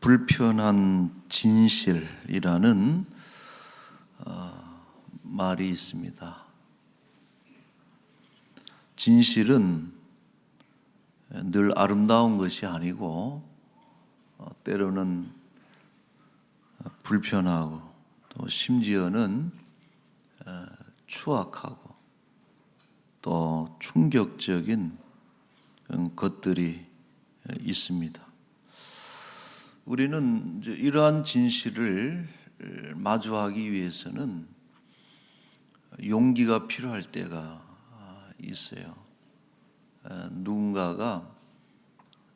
불편한 진실이라는 말이 있습니다. 진실은 늘 아름다운 것이 아니고 때로는 불편하고 또 심지어는 추악하고 또 충격적인 것들이 있습니다. 우리는 이제 이러한 진실을 마주하기 위해서는 용기가 필요할 때가 있어요. 누군가가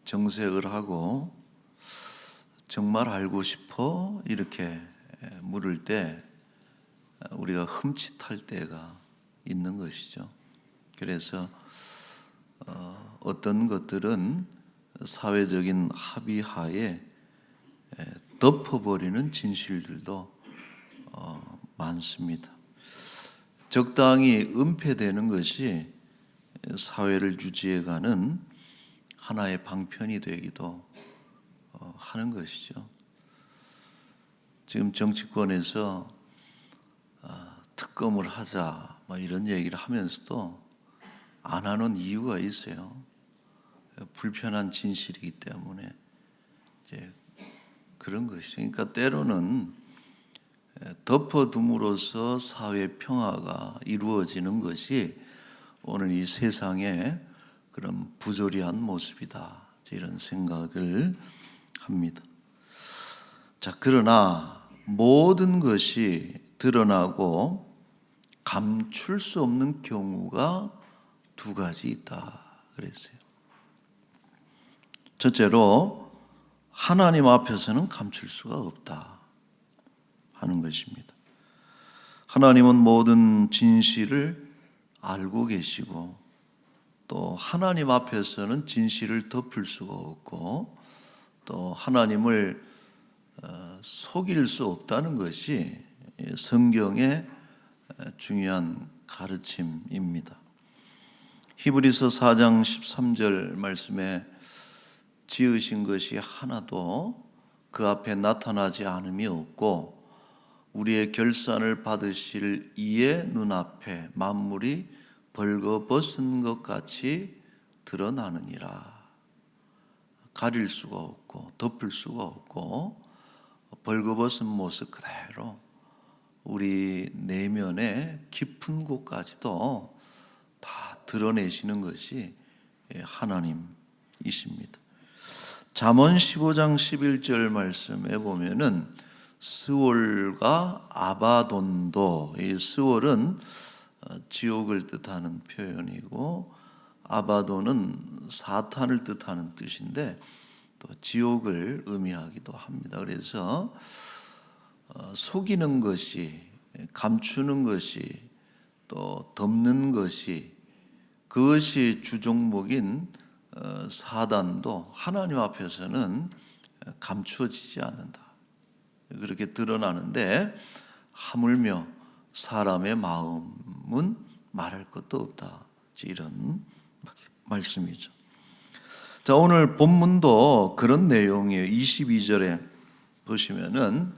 정색을 하고 정말 알고 싶어 이렇게 물을 때 우리가 흠칫할 때가 있는 것이죠. 그래서 어떤 것들은 사회적인 합의하에 덮어버리는 진실들도 많습니다. 적당히 은폐되는 것이 사회를 유지해가는 하나의 방편이 되기도 하는 것이죠. 지금 정치권에서 특검을 하자 이런 얘기를 하면서도 안 하는 이유가 있어요. 불편한 진실이기 때문에 이제 그런 것이죠. 그러니까 때로는 덮어둠으로써 사회 평화가 이루어지는 것이 오늘 이 세상의 그런 부조리한 모습이다. 이런 생각을 합니다. 자, 그러나 모든 것이 드러나고 감출 수 없는 경우가 두 가지 있다 그랬어요. 첫째로 하나님 앞에서는 감출 수가 없다 하는 것입니다. 하나님은 모든 진실을 알고 계시고 또 하나님 앞에서는 진실을 덮을 수가 없고 또 하나님을 속일 수 없다는 것이 성경의 중요한 가르침입니다. 히브리서 4장 13절 말씀에 지으신 것이 하나도 그 앞에 나타나지 않음이 없고 우리의 결산을 받으실 이의 눈앞에 만물이 벌거벗은 것 같이 드러나느니라. 가릴 수가 없고 덮을 수가 없고 벌거벗은 모습 그대로 우리 내면의 깊은 곳까지도 다 드러내시는 것이 하나님이십니다. 잠언 15장 11절 말씀에 보면은 스올과 아바돈도, 이 스올은 지옥을 뜻하는 표현이고 아바돈은 사탄을 뜻하는 뜻인데 또 지옥을 의미하기도 합니다. 그래서 속이는 것이, 감추는 것이, 또 덮는 것이, 그것이 주종목인 사단도 하나님 앞에서는 감추어지지 않는다. 그렇게 드러나는데 하물며 사람의 마음은 말할 것도 없다. 이런 말씀이죠. 자, 오늘 본문도 그런 내용이에요. 22절에 보시면은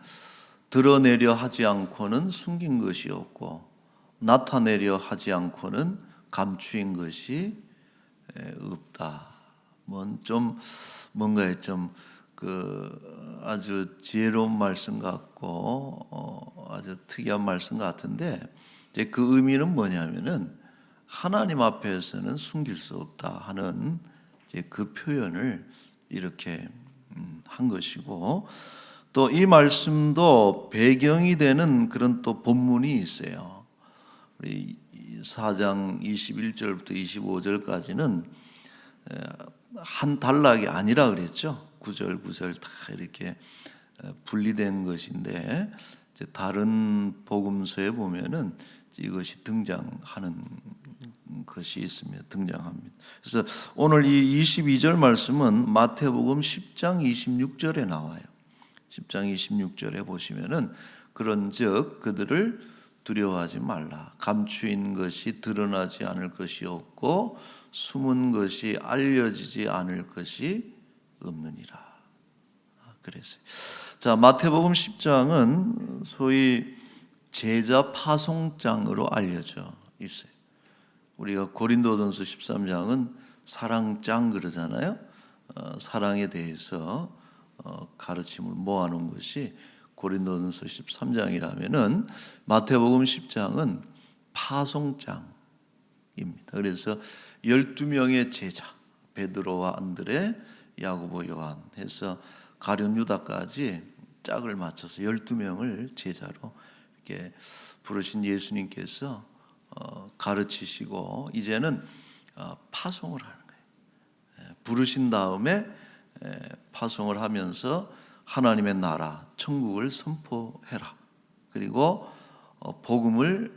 드러내려 하지 않고는 숨긴 것이 없고 나타내려 하지 않고는 감추인 것이 없다. 뭔가 좀 아주 지혜로운 말씀 같고 아주 특이한 말씀 같은데 이제 그 의미는 뭐냐면은 하나님 앞에서는 숨길 수 없다 하는 이제 그 표현을 이렇게 한 것이고 또 이 말씀도 배경이 되는 그런 또 본문이 있어요. 우리 4장 21절부터 25절까지는 한 단락이 아니라 그랬죠. 9절 9절 다 이렇게 분리된 것인데 이제 다른 복음서에 보면은 이것이 등장하는 것이 있습니다. 등장합니다. 그래서 오늘 이 22절 말씀은 마태복음 10장 26절에 나와요. 10장 26절에 보시면은 그런즉 그들을 두려워하지 말라. 감추인 것이 드러나지 않을 것이 없고 숨은 것이 알려지지 않을 것이 없느니라. 그랬어요. 자, 마태복음 10장은 소위 제자 파송장으로 알려져 있어요. 우리가 고린도전서 13장은 사랑장 그러잖아요. 사랑에 대해서 가르침을 모아놓은 것이 고린도전서 13장이라면은 마태복음 10장은 파송장입니다. 그래서 12명의 제자 베드로와 안드레, 야고보, 요한 해서 가룟 유다까지 짝을 맞춰서 12명을 제자로 이렇게 부르신 예수님께서 가르치시고 이제는 파송을 하는 거예요. 부르신 다음에 파송을 하면서 하나님의 나라, 천국을 선포해라. 그리고 복음을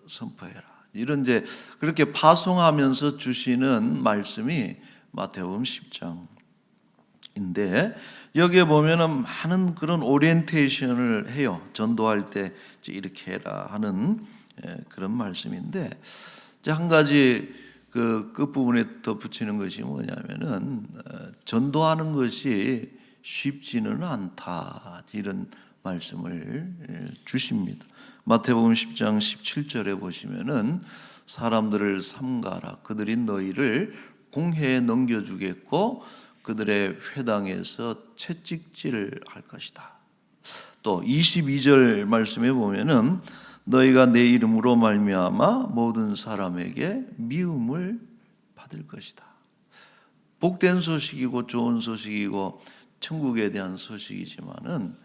선포해라. 이런 이제 그렇게 파송하면서 주시는 말씀이 마태복음 10장인데 여기에 보면은 많은 그런 오리엔테이션을 해요. 전도할 때 이렇게 해라 하는 그런 말씀인데 한 가지 그 끝부분에 덧붙이는 것이 뭐냐면은 전도하는 것이 쉽지는 않다 이런 말씀을 주십니다. 마태복음 10장 17절에 보시면은 사람들을 삼가라 그들이 너희를 공회에 넘겨주겠고 그들의 회당에서 채찍질을 할 것이다. 또 22절 말씀에 보면은 너희가 내 이름으로 말미암아 모든 사람에게 미움을 받을 것이다. 복된 소식이고 좋은 소식이고 천국에 대한 소식이지만은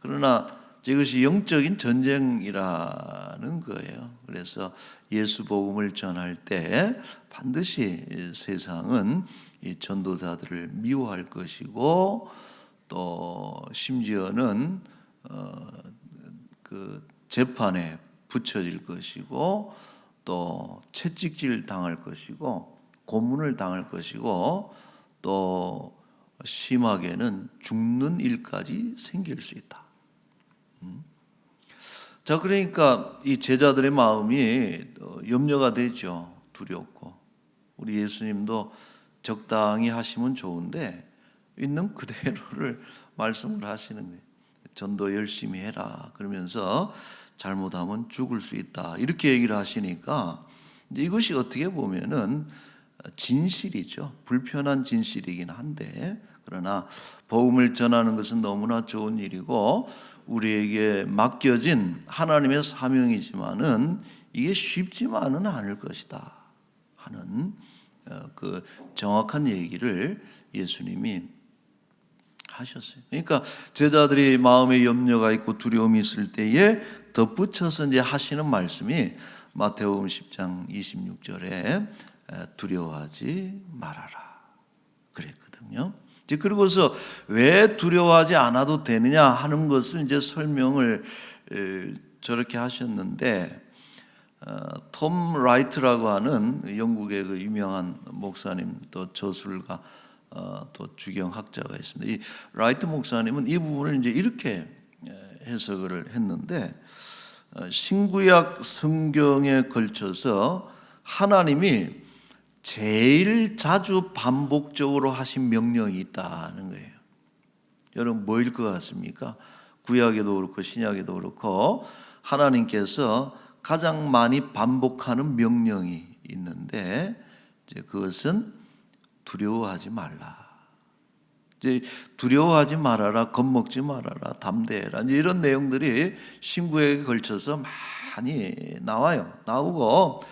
그러나 이것이 영적인 전쟁이라는 거예요. 그래서 예수 복음을 전할 때 반드시 세상은 이 전도자들을 미워할 것이고 또 심지어는 그 재판에 붙여질 것이고 또 채찍질 당할 것이고 고문을 당할 것이고 또 심하게는 죽는 일까지 생길 수 있다. 자, 그러니까 이 제자들의 마음이 염려가 되죠. 두렵고. 우리 예수님도 적당히 하시면 좋은데 있는 그대로를 말씀을 하시는 거예요. 전도 열심히 해라. 그러면서 잘못하면 죽을 수 있다. 이렇게 얘기를 하시니까 이것이 어떻게 보면은 진실이죠. 불편한 진실이긴 한데 그러나 복음을 전하는 것은 너무나 좋은 일이고 우리에게 맡겨진 하나님의 사명이지만은 이게 쉽지만은 않을 것이다 하는 그 정확한 얘기를 예수님이 하셨어요. 그러니까 제자들이 마음에 염려가 있고 두려움이 있을 때에 덧붙여서 이제 하시는 말씀이 마태복음 10장 26절에 두려워하지 말아라 그랬거든요. 이제 그러고서 왜 두려워하지 않아도 되느냐 하는 것을 이제 설명을 저렇게 하셨는데 톰 라이트라고 하는 영국의 그 유명한 목사님 또 저술가 또 주경학자가 있습니다. 이 라이트 목사님은 이 부분을 이제 이렇게 해석을 했는데 신구약 성경에 걸쳐서 하나님이 제일 자주 반복적으로 하신 명령이 있다는 거예요. 여러분 뭐일 것 같습니까? 구약에도 그렇고 신약에도 그렇고 하나님께서 가장 많이 반복하는 명령이 있는데 이제 그것은 두려워하지 말라. 이제 두려워하지 말아라, 겁먹지 말아라, 담대해라. 이제 이런 내용들이 신구약에 걸쳐서 많이 나오고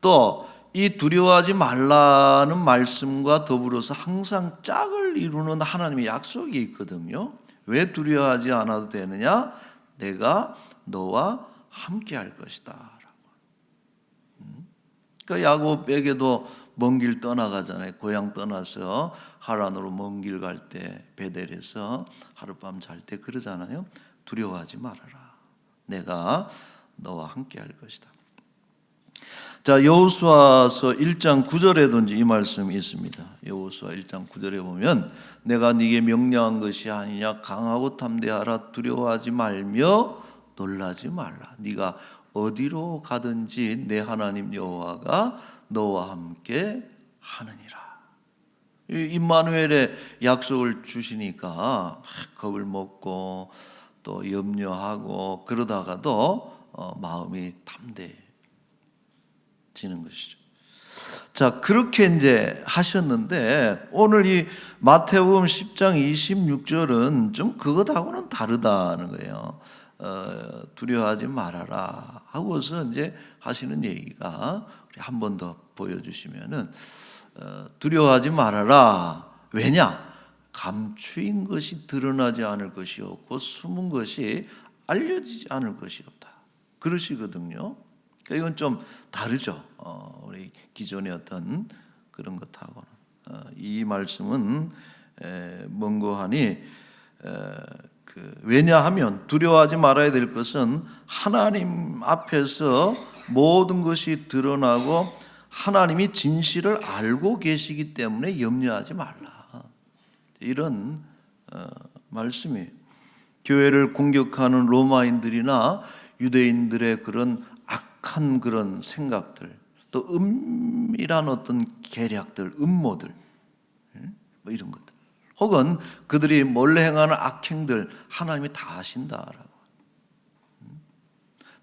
또 이 두려워하지 말라는 말씀과 더불어서 항상 짝을 이루는 하나님의 약속이 있거든요. 왜 두려워하지 않아도 되느냐? 내가 너와 함께 할 것이다. 그러니까 야곱에게도 먼 길 떠나가잖아요. 고향 떠나서 하란으로 먼 길 갈 때 베델에서 하룻밤 잘 때 그러잖아요. 두려워하지 말아라. 내가 너와 함께 할 것이다. 자, 여호수아서 1장 9절에도 이 말씀이 있습니다. 여호수아 1장 9절에 보면 내가 네게 명령한 것이 아니냐 강하고 담대하라 두려워하지 말며 놀라지 말라. 네가 어디로 가든지 내 하나님 여호와가 너와 함께 하느니라. 임마누엘의 약속을 주시니까 막 겁을 먹고 또 염려하고 그러다가도 마음이 담대해지는 것이죠. 자, 그렇게 이제 하셨는데 오늘 이 마태복음 10장 26절은 좀 그것하고는 다르다는 거예요. 두려워하지 말아라 하고서 이제 하시는 얘기가 한 번 더 보여주시면은 두려워하지 말아라. 왜냐? 감추인 것이 드러나지 않을 것이 없고 숨은 것이 알려지지 않을 것이 없다. 그러시거든요. 그러니까 이건 좀 다르죠. 우리 기존의 어떤 그런 것하고는. 이 말씀은 뭔고 하니 왜냐하면 두려워하지 말아야 될 것은 하나님 앞에서 모든 것이 드러나고 하나님이 진실을 알고 계시기 때문에 염려하지 말라. 이런 말씀이 교회를 공격하는 로마인들이나 유대인들의 그런 악한 그런 생각들, 또 은밀한 어떤 계략들, 음모들, 뭐 이런 것들, 혹은 그들이 몰래 행하는 악행들 하나님이 다 아신다라고.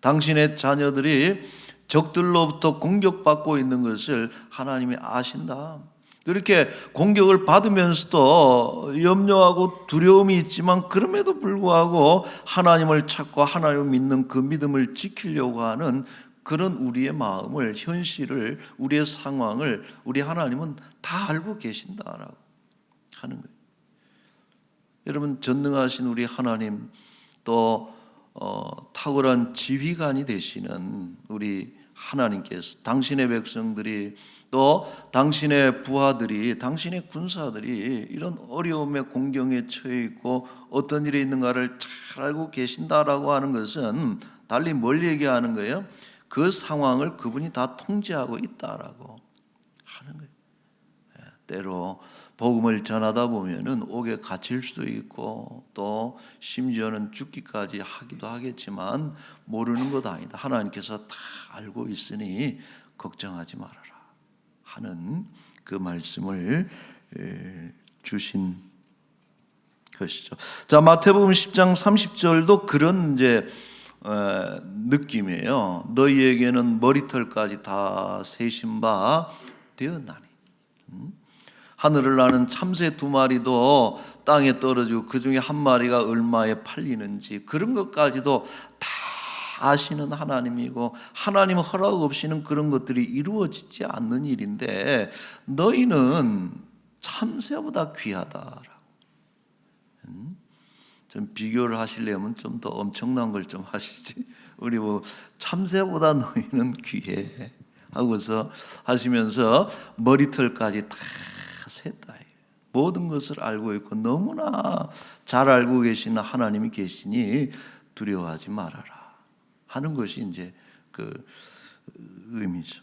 당신의 자녀들이 적들로부터 공격받고 있는 것을 하나님이 아신다. 그렇게 공격을 받으면서도 염려하고 두려움이 있지만 그럼에도 불구하고 하나님을 찾고 하나님을 믿는 그 믿음을 지키려고 하는 그런 우리의 마음을, 현실을, 우리의 상황을 우리 하나님은 다 알고 계신다라고 하는 거예요. 여러분, 전능하신 우리 하나님, 또 탁월한 지휘관이 되시는 우리 하나님께서 당신의 백성들이, 또 당신의 부하들이, 당신의 군사들이 이런 어려움에 공경에 처해 있고 어떤 일이 있는가를 잘 알고 계신다라고 하는 것은 달리 뭘 얘기하는 거예요? 그 상황을 그분이 다 통제하고 있다라고 하는 거예요. 때로 복음을 전하다 보면은 옥에 갇힐 수도 있고 또 심지어는 죽기까지 하기도 하겠지만 모르는 것 아니다. 하나님께서 다 알고 있으니 걱정하지 말아라 하는 그 말씀을 주신 것이죠. 자, 마태복음 10장 30절도 그런 이제 느낌이에요. 너희에게는 머리털까지 다 세신 바 되었나니. 하늘을 나는 참새 2마리도 땅에 떨어지고 그 중에 1마리가 얼마에 팔리는지 그런 것까지도 다 아시는 하나님이고 하나님 허락 없이는 그런 것들이 이루어지지 않는 일인데 너희는 참새보다 귀하다라고. 좀 비교를 하시려면 좀 더 엄청난 걸 좀 하시지. 우리 뭐 참새보다 너희는 귀해 하고서 하시면서 머리털까지 다 셌다. 모든 것을 알고 있고 너무나 잘 알고 계시는 하나님이 계시니 두려워하지 말아라 하는 것이 이제 그 의미죠.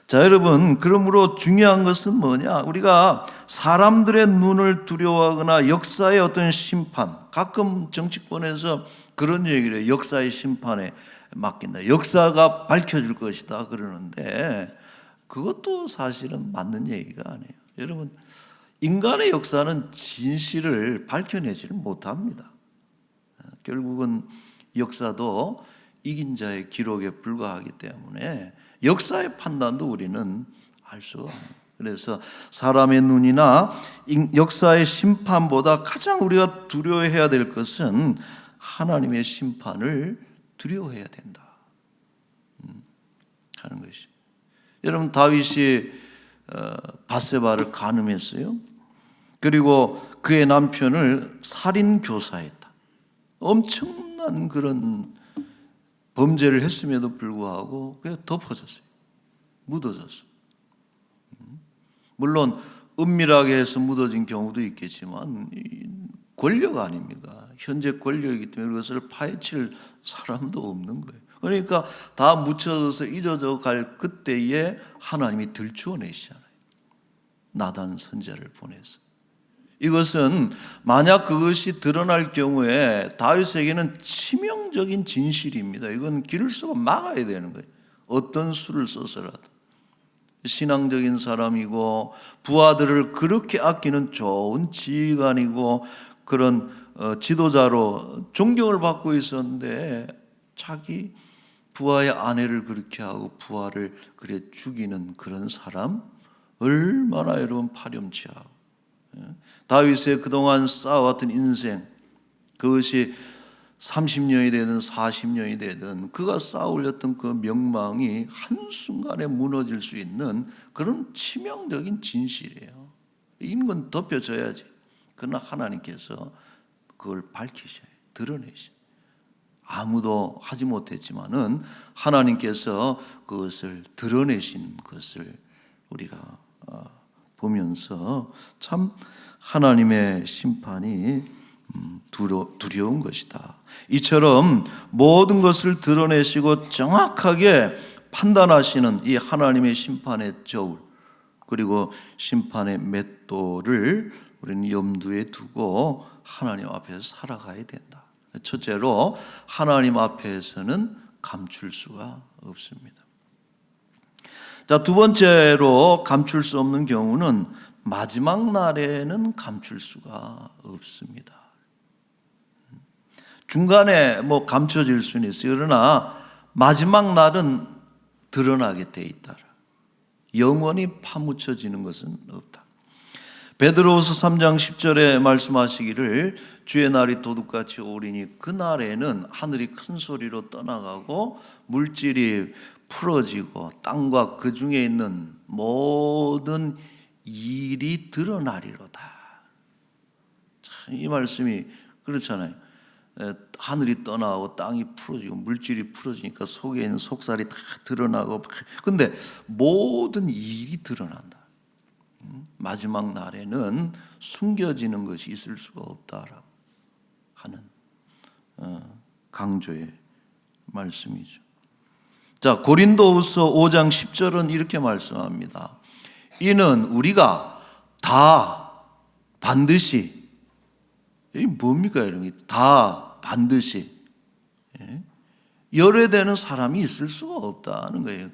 자, 여러분, 그러므로 중요한 것은 뭐냐? 우리가 사람들의 눈을 두려워하거나 역사의 어떤 심판, 가끔 정치권에서 그런 얘기를 해요. 역사의 심판에 맡긴다. 역사가 밝혀줄 것이다 그러는데 그것도 사실은 맞는 얘기가 아니에요. 여러분, 인간의 역사는 진실을 밝혀내지를 못합니다. 결국은 역사도 이긴 자의 기록에 불과하기 때문에 역사의 판단도 우리는 알 수가 없어요. 그래서 사람의 눈이나 역사의 심판보다 가장 우리가 두려워해야 될 것은 하나님의 심판을 두려워해야 된다 하는 것이. 여러분, 다윗이 밧세바를 간음했어요. 그리고 그의 남편을 살인 교사했다. 엄청난 그런 범죄를 했음에도 불구하고 그냥 덮어졌어요. 묻어졌어요. 물론 은밀하게 해서 묻어진 경우도 있겠지만 권력 아닙니까? 현재 권력이기 때문에 그것을 파헤칠 사람도 없는 거예요. 그러니까 다 묻혀져서 잊어져 갈 그때에 하나님이 들추어내시잖아요. 나단 선지자를 보내서. 이것은 만약 그것이 드러날 경우에 다윗에게는 치명적인 진실입니다. 이건 기를 쓰고 막아야 되는 거예요. 어떤 수를 써서라도. 신앙적인 사람이고 부하들을 그렇게 아끼는 좋은 지휘관이고 그런 지도자로 존경을 받고 있었는데 자기 부하의 아내를 그렇게 하고 부하를 그래 죽이는 그런 사람 얼마나 여러분 파렴치하고 다윗의 그동안 쌓아왔던 인생 그것이 30년이 되든 40년이 되든 그가 쌓아올렸던 그 명망이 한순간에 무너질 수 있는 그런 치명적인 진실이에요. 있는 건 덮여져야지. 그러나 하나님께서 그걸 밝히셔요. 드러내셔요. 아무도 하지 못했지만은 하나님께서 그것을 드러내신 것을 우리가 보면서 참 하나님의 심판이 두려운 것이다. 이처럼 모든 것을 드러내시고 정확하게 판단하시는 이 하나님의 심판의 저울 그리고 심판의 맷돌을 우리는 염두에 두고 하나님 앞에서 살아가야 된다. 첫째로 하나님 앞에서는 감출 수가 없습니다. 자, 두 번째로 감출 수 없는 경우는 마지막 날에는 감출 수가 없습니다. 중간에 뭐 감춰질 수는 있어요. 그러나 마지막 날은 드러나게 돼 있다. 영원히 파묻혀지는 것은 없다. 베드로후서 3장 10절에 말씀하시기를 주의 날이 도둑같이 오리니 그 날에는 하늘이 큰 소리로 떠나가고 물질이 풀어지고 땅과 그 중에 있는 모든 일이 드러나리로다. 참, 이 말씀이 그렇잖아요. 하늘이 떠나고 땅이 풀어지고 물질이 풀어지니까 속에 있는 속살이 다 드러나고 근데 모든 일이 드러난다. 마지막 날에는 숨겨지는 것이 있을 수가 없다라고 하는 강조의 말씀이죠. 자, 고린도후서 5장 10절은 이렇게 말씀합니다. 이는 우리가 다 반드시 이게 뭡니까 여러분? 다 반드시 열애되는 사람이 있을 수가 없다는 거예요.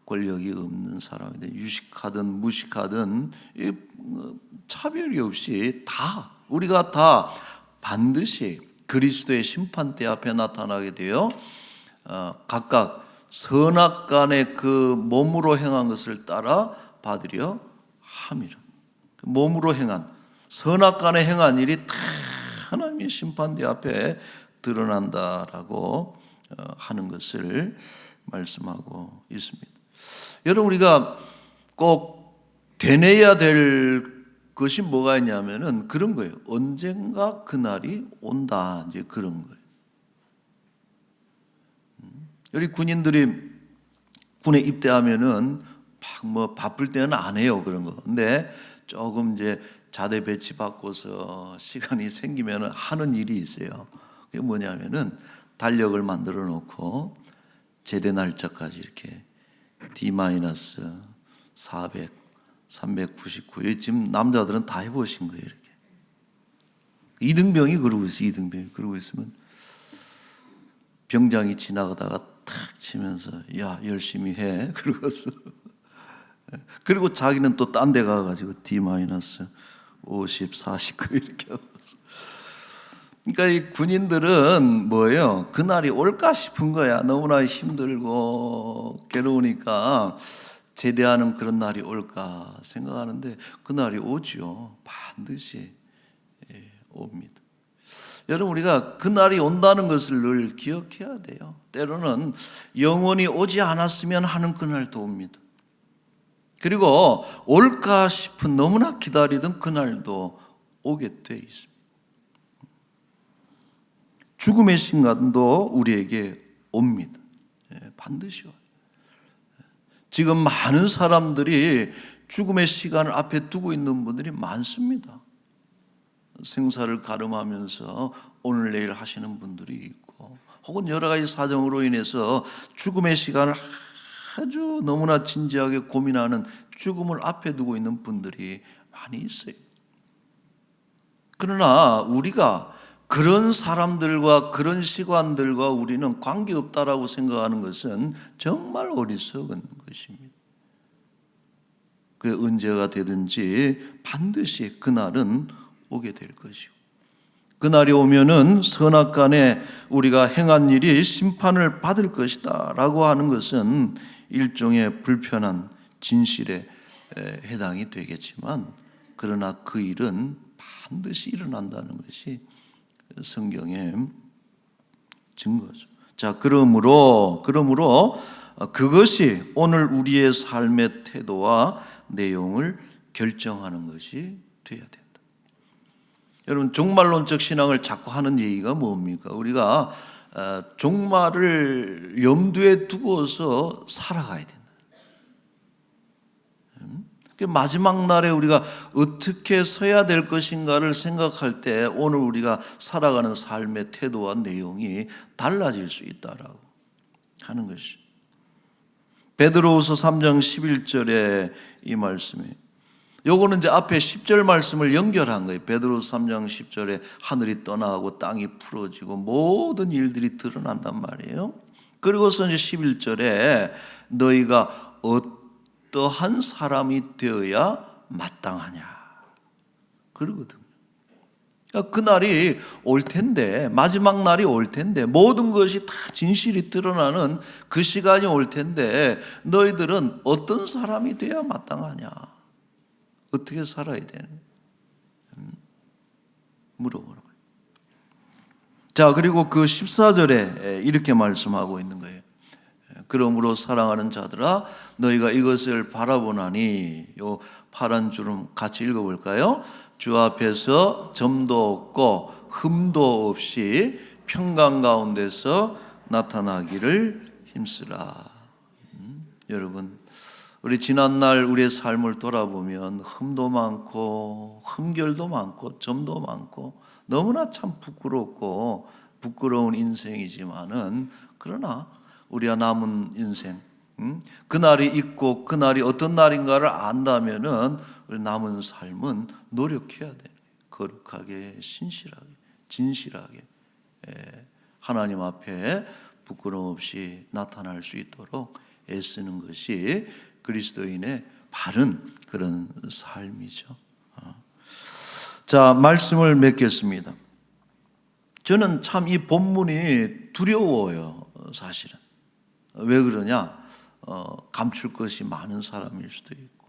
권력이 없는 사람인데 유식하든 무식하든 차별이 없이 다 우리가 다 반드시 그리스도의 심판대 앞에 나타나게 되어 각각 선악간의 그 몸으로 행한 것을 따라 받으려 함이라. 몸으로 행한 선악간에 행한 일이 다 하나님의 심판대 앞에 드러난다라고 하는 것을 말씀하고 있습니다. 여러분 우리가 꼭 되뇌어야 될 것이 뭐가 있냐면은 그런 거예요. 언젠가 그날이 온다 이제 그런 거예요. 우리 군인들이 군에 입대하면은 막 뭐 바쁠 때는 안 해요 그런 거. 근데 조금 이제 자대 배치 받고서 시간이 생기면 하는 일이 있어요. 그게 뭐냐면은 달력을 만들어 놓고 제대 날짜까지 이렇게 D-400, 399. 지금 남자들은 다 해보신 거예요. 이렇게 이등병이 그러고 있어요. 이등병이 그러고 있으면 병장이 지나가다가 탁 치면서 야 열심히 해 그러고서 그리고 자기는 또 딴 데 가가지고 D-50, 49 이렇게 하고. 그러니까 이 군인들은 뭐예요? 그날이 올까 싶은 거야. 너무나 힘들고 괴로우니까 제대하는 그런 날이 올까 생각하는데 그날이 오죠. 반드시 옵니다. 여러분 우리가 그날이 온다는 것을 늘 기억해야 돼요. 때로는 영원히 오지 않았으면 하는 그날도 옵니다. 그리고 올까 싶은 너무나 기다리던 그날도 오게 돼 있습니다. 죽음의 순간도 우리에게 옵니다. 반드시 와요. 지금 많은 사람들이 죽음의 시간을 앞에 두고 있는 분들이 많습니다. 생사를 가름하면서 오늘 내일 하시는 분들이 있고 혹은 여러 가지 사정으로 인해서 죽음의 시간을 아주 너무나 진지하게 고민하는 죽음을 앞에 두고 있는 분들이 많이 있어요. 그러나 우리가 그런 사람들과 그런 시간들과 우리는 관계없다라고 생각하는 것은 정말 어리석은 것입니다. 그게 언제가 되든지 반드시 그날은 오게 될 것이고, 그날이 오면은 선악간에 우리가 행한 일이 심판을 받을 것이다 라고 하는 것은 일종의 불편한 진실에 해당이 되겠지만, 그러나 그 일은 반드시 일어난다는 것이 성경의 증거죠. 자, 그러므로 그것이 오늘 우리의 삶의 태도와 내용을 결정하는 것이 되어야 된다. 여러분, 종말론적 신앙을 자꾸 하는 얘기가 뭡니까? 우리가 종말을 염두에 두고서 살아가야 된다. 마지막 날에 우리가 어떻게 서야 될 것인가를 생각할 때 오늘 우리가 살아가는 삶의 태도와 내용이 달라질 수 있다라고 하는 것이. 베드로후서 3장 11절에 이 말씀이, 요거는 이제 앞에 10절 말씀을 연결한 거예요. 베드로후서 3장 10절에 하늘이 떠나고 땅이 풀어지고 모든 일들이 드러난단 말이에요. 그리고서 이제 11절에 너희가 어떠한 사람이 되어야 마땅하냐 그러거든요. 그러니까 그날이 올 텐데, 마지막 날이 올 텐데, 모든 것이 다 진실이 드러나는 그 시간이 올 텐데, 너희들은 어떤 사람이 되어야 마땅하냐, 어떻게 살아야 되냐 물어보는 거예요. 자, 그리고 그 14절에 이렇게 말씀하고 있는 거예요. 그러므로 사랑하는 자들아, 너희가 이것을 바라보나니, 요 파란 주름 같이 읽어볼까요? 주 앞에서 점도 없고 흠도 없이 평강 가운데서 나타나기를 힘쓰라. 여러분, 우리 지난날 우리의 삶을 돌아보면 흠도 많고 흠결도 많고 점도 많고 너무나 참 부끄럽고 부끄러운 인생이지만은, 그러나 우리가 남은 인생, 그날이 있고 그날이 어떤 날인가를 안다면은 우리 남은 삶은 노력해야 돼. 거룩하게, 신실하게, 진실하게 하나님 앞에 부끄러움 없이 나타날 수 있도록 애쓰는 것이 그리스도인의 바른 그런 삶이죠. 자, 말씀을 맺겠습니다. 저는 참 이 본문이 두려워요, 사실은. 왜 그러냐? 감출 것이 많은 사람일 수도 있고,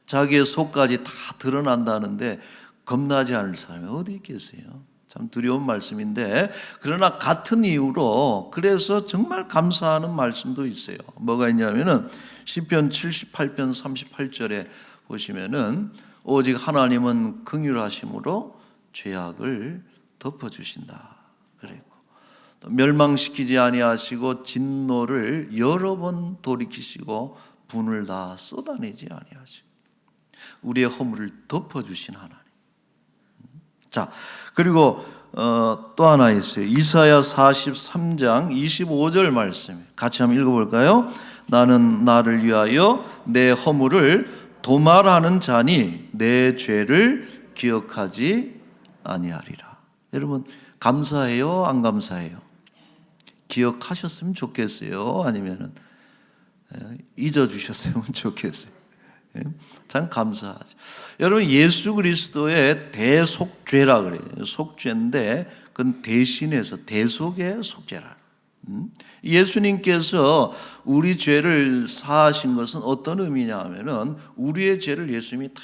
자기의 속까지 다 드러난다는데 겁나지 않을 사람이 어디 있겠어요? 참 두려운 말씀인데, 그러나 같은 이유로 그래서 정말 감사하는 말씀도 있어요. 뭐가 있냐면은 시편 78편 38절에 보시면은 오직 하나님은 긍휼하심으로 죄악을 덮어주신다 그랬고, 또 멸망시키지 아니하시고 진노를 여러 번 돌이키시고 분을 다 쏟아내지 아니하시고 우리의 허물을 덮어주신 하나님. 자, 그리고 또 하나 있어요. 이사야 43장 25절 말씀 같이 한번 읽어볼까요? 나는 나를 위하여 내 허물을 도말하는 자니 내 죄를 기억하지 아니하리라. 여러분, 감사해요, 안 감사해요? 기억하셨으면 좋겠어요? 아니면은 잊어주셨으면 좋겠어요? 참 감사하죠. 여러분, 예수 그리스도의 대속죄라 그래요. 속죄인데 그건 대신해서 대속의 속죄라. 예수님께서 우리 죄를 사하신 것은 어떤 의미냐 하면은 우리의 죄를 예수님이 다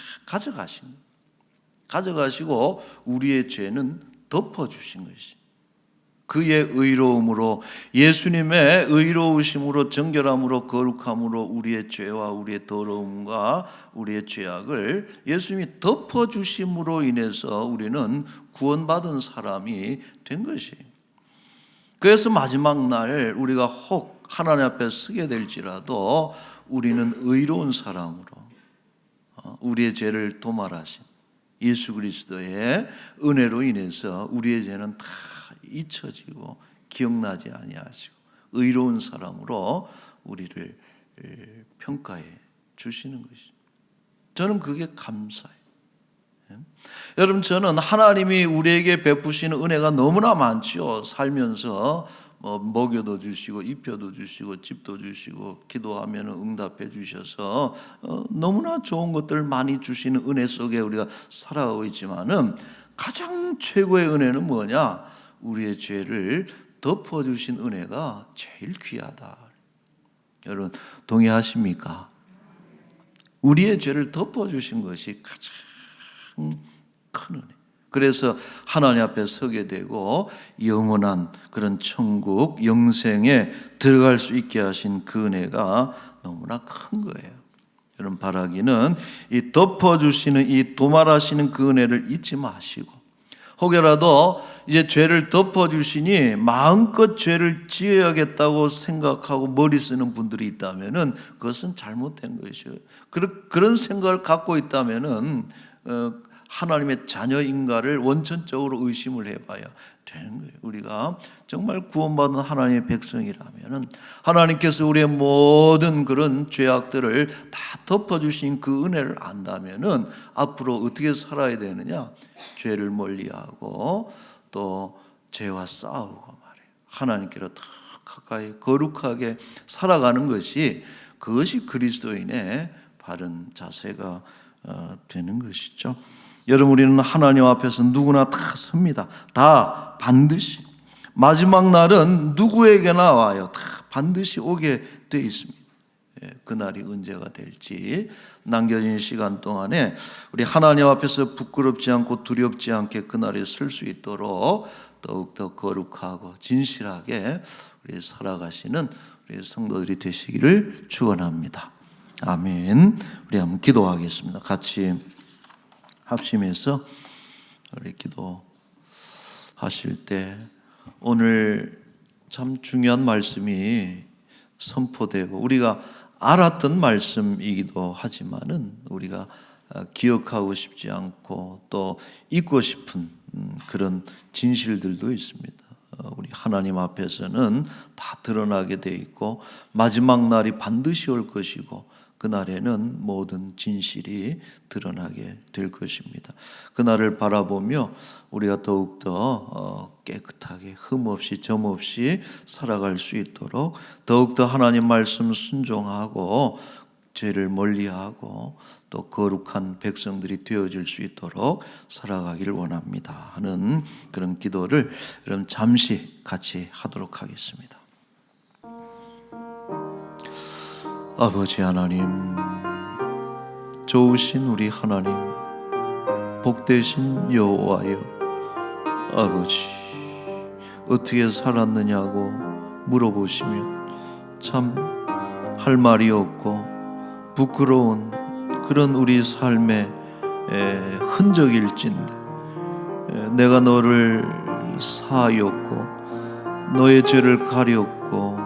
가져가시고 우리의 죄는 덮어주신 것이, 그의 의로움으로, 예수님의 의로우심으로, 정결함으로, 거룩함으로 우리의 죄와 우리의 더러움과 우리의 죄악을 예수님이 덮어주심으로 인해서 우리는 구원받은 사람이 된 것이에요. 그래서 마지막 날 우리가 혹 하나님 앞에 서게 될지라도 우리는 의로운 사람으로 우리의 죄를 도말하신 예수 그리스도의 은혜로 인해서 우리의 죄는 다 잊혀지고 기억나지 아니하시고 의로운 사람으로 우리를 평가해 주시는 것이죠. 저는 그게 감사해요. 여러분, 저는 하나님이 우리에게 베푸시는 은혜가 너무나 많지요. 살면서 먹여도 주시고 입혀도 주시고 집도 주시고 기도하면 응답해 주셔서 너무나 좋은 것들 많이 주시는 은혜 속에 우리가 살아가고 있지만은 가장 최고의 은혜는 뭐냐? 우리의 죄를 덮어주신 은혜가 제일 귀하다. 여러분 동의하십니까? 우리의 죄를 덮어주신 것이 가장 큰 은혜. 그래서 하나님 앞에 서게 되고 영원한 그런 천국 영생에 들어갈 수 있게 하신 그 은혜가 너무나 큰 거예요. 여러분 바라기는 이 덮어주시는 이 도말하시는 그 은혜를 잊지 마시고, 혹여라도 이제 죄를 덮어주시니 마음껏 죄를 지어야겠다고 생각하고 머리 쓰는 분들이 있다면은 그것은 잘못된 것이에요. 그런 생각을 갖고 있다면은 하나님의 자녀인가를 원천적으로 의심을 해봐야 되는 거예요. 우리가 정말 구원받은 하나님의 백성이라면은 하나님께서 우리의 모든 그런 죄악들을 다 덮어주신 그 은혜를 안다면은 앞으로 어떻게 살아야 되느냐? 죄를 멀리하고 또 죄와 싸우고 말이에요. 하나님께로 더 가까이 거룩하게 살아가는 것이, 그것이 그리스도인의 바른 자세가 되는 것이죠. 여러분 우리는 하나님 앞에서 누구나 다 섭니다. 다 반드시. 마지막 날은 누구에게나 와요. 다 반드시 오게 돼 있습니다. 그날이 언제가 될지 남겨진 시간 동안에 우리 하나님 앞에서 부끄럽지 않고 두렵지 않게 그날에 설 수 있도록 더욱더 거룩하고 진실하게 우리 살아가시는 우리 성도들이 되시기를 축원합니다. 아멘. 우리 한번 기도하겠습니다. 같이 합심해서 우리 기도하실 때 오늘 참 중요한 말씀이 선포되고 우리가 알았던 말씀이기도 하지만은 우리가 기억하고 싶지 않고 또 잊고 싶은 그런 진실들도 있습니다. 우리 하나님 앞에서는 다 드러나게 돼 있고 마지막 날이 반드시 올 것이고 그날에는 모든 진실이 드러나게 될 것입니다. 그날을 바라보며 우리가 더욱더 깨끗하게 흠없이 점없이 살아갈 수 있도록 더욱더 하나님 말씀 순종하고 죄를 멀리하고 또 거룩한 백성들이 되어질 수 있도록 살아가기를 원합니다 하는 그런 기도를 여러분 잠시 같이 하도록 하겠습니다. 아버지 하나님, 좋으신 우리 하나님, 복되신 여호와여, 아버지 어떻게 살았느냐고 물어보시면 참 할 말이 없고 부끄러운 그런 우리 삶의 흔적일진데 내가 너를 사하였고 너의 죄를 가렸고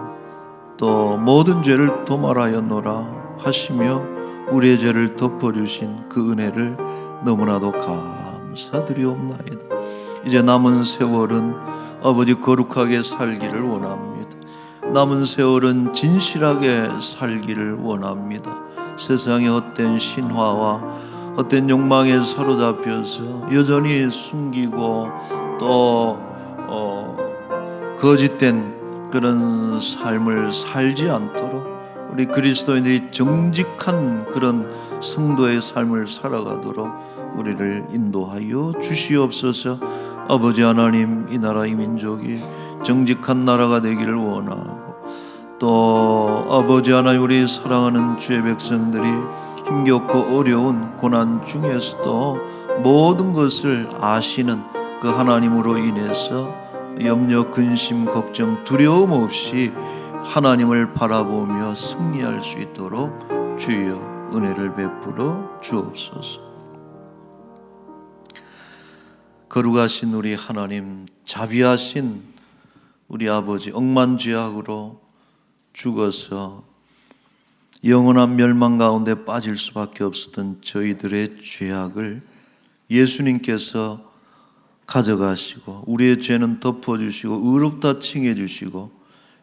또 모든 죄를 도말하였노라 하시며 우리의 죄를 덮어주신 그 은혜를 너무나도 감사드리옵나이다. 이제 남은 세월은 아버지 거룩하게 살기를 원합니다. 남은 세월은 진실하게 살기를 원합니다. 세상의 헛된 신화와 헛된 욕망에 사로잡혀서 여전히 숨기고 또 거짓된 그런 삶을 살지 않도록 우리 그리스도인들이 정직한 그런 성도의 삶을 살아가도록 우리를 인도하여 주시옵소서. 아버지 하나님, 이 나라 이 민족이 정직한 나라가 되기를 원하고 또 아버지 하나님, 우리 사랑하는 주의 백성들이 힘겹고 어려운 고난 중에서도 모든 것을 아시는 그 하나님으로 인해서 염려, 근심, 걱정, 두려움 없이 하나님을 바라보며 승리할 수 있도록 주여 은혜를 베풀어 주옵소서. 거룩하신 우리 하나님, 자비하신 우리 아버지, 억만죄악으로 죽어서 영원한 멸망 가운데 빠질 수밖에 없었던 저희들의 죄악을 예수님께서 가져가시고 우리의 죄는 덮어주시고 의롭다 칭해주시고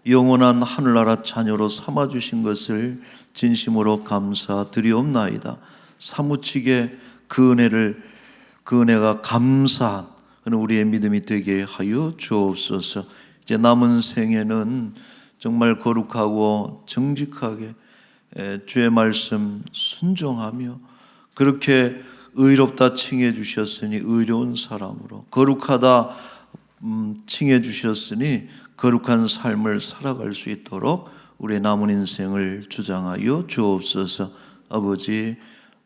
영원한 하늘나라 자녀로 삼아주신 것을 진심으로 감사드리옵나이다. 사무치게 그 은혜가 감사한 우리의 믿음이 되게 하여 주옵소서. 이제 남은 생에는 정말 거룩하고 정직하게 주의 말씀 순종하며 그렇게 의롭다 칭해 주셨으니 의로운 사람으로, 거룩하다 칭해 주셨으니 거룩한 삶을 살아갈 수 있도록 우리의 남은 인생을 주장하여 주옵소서. 아버지,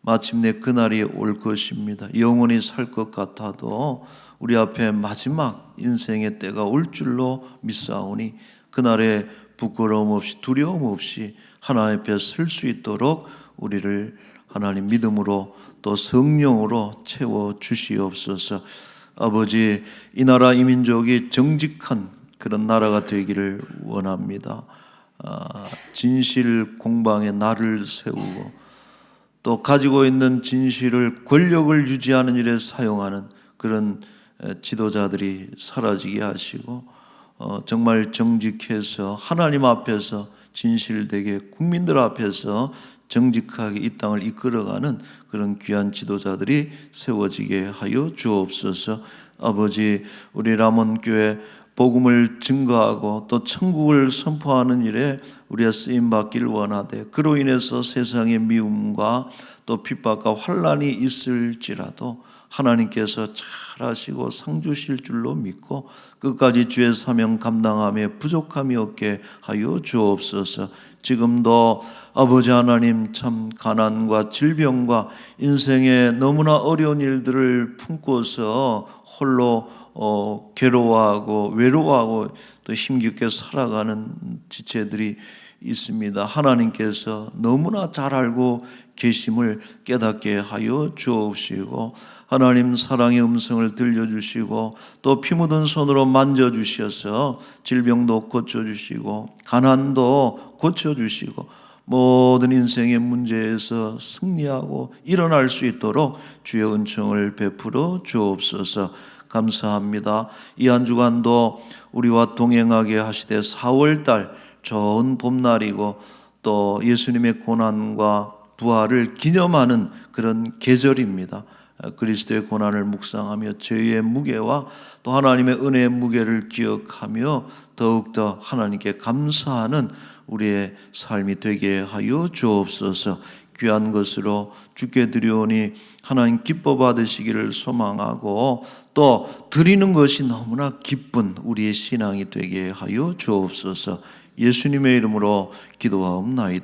마침내 그날이 올 것입니다. 영원히 살 것 같아도 우리 앞에 마지막 인생의 때가 올 줄로 믿사오니 그날에 부끄러움 없이 두려움 없이 하나님 앞에 설 수 있도록 우리를 하나님 믿음으로 또 성령으로 채워 주시옵소서. 아버지, 이 나라 이 민족이 정직한 그런 나라가 되기를 원합니다. 진실 공방에 날을 세우고 또 가지고 있는 진실을 권력을 유지하는 일에 사용하는 그런 지도자들이 사라지게 하시고 정말 정직해서 하나님 앞에서 진실되게 국민들 앞에서 정직하게 이 땅을 이끌어가는 그런 귀한 지도자들이 세워지게 하여 주옵소서. 아버지, 우리 람원교회 복음을 증거하고 또 천국을 선포하는 일에 우리가 쓰임 받기를 원하되 그로 인해서 세상의 미움과 또 핍박과 환난이 있을지라도 하나님께서 잘하시고 상 주실 줄로 믿고 끝까지 주의 사명 감당함에 부족함이 없게 하여 주옵소서. 지금도 아버지 하나님, 참 가난과 질병과 인생의 너무나 어려운 일들을 품고서 홀로 괴로워하고 외로워하고 또 힘겹게 살아가는 지체들이 있습니다. 하나님께서 너무나 잘 알고 계심을 깨닫게 하여 주옵시고 하나님 사랑의 음성을 들려주시고 또 피 묻은 손으로 만져주셔서 질병도 고쳐주시고 가난도 고쳐주시고 모든 인생의 문제에서 승리하고 일어날 수 있도록 주의 은총을 베풀어 주옵소서. 감사합니다. 이 한 주간도 우리와 동행하게 하시되 4월달 좋은 봄날이고 또 예수님의 고난과 부활을 기념하는 그런 계절입니다. 그리스도의 고난을 묵상하며 죄의 무게와 또 하나님의 은혜의 무게를 기억하며 더욱더 하나님께 감사하는 우리의 삶이 되게 하여 주옵소서. 귀한 것으로 주께 드리오니 하나님 기뻐 받으시기를 소망하고 또 드리는 것이 너무나 기쁜 우리의 신앙이 되게 하여 주옵소서. 예수님의 이름으로 기도하옵나이다.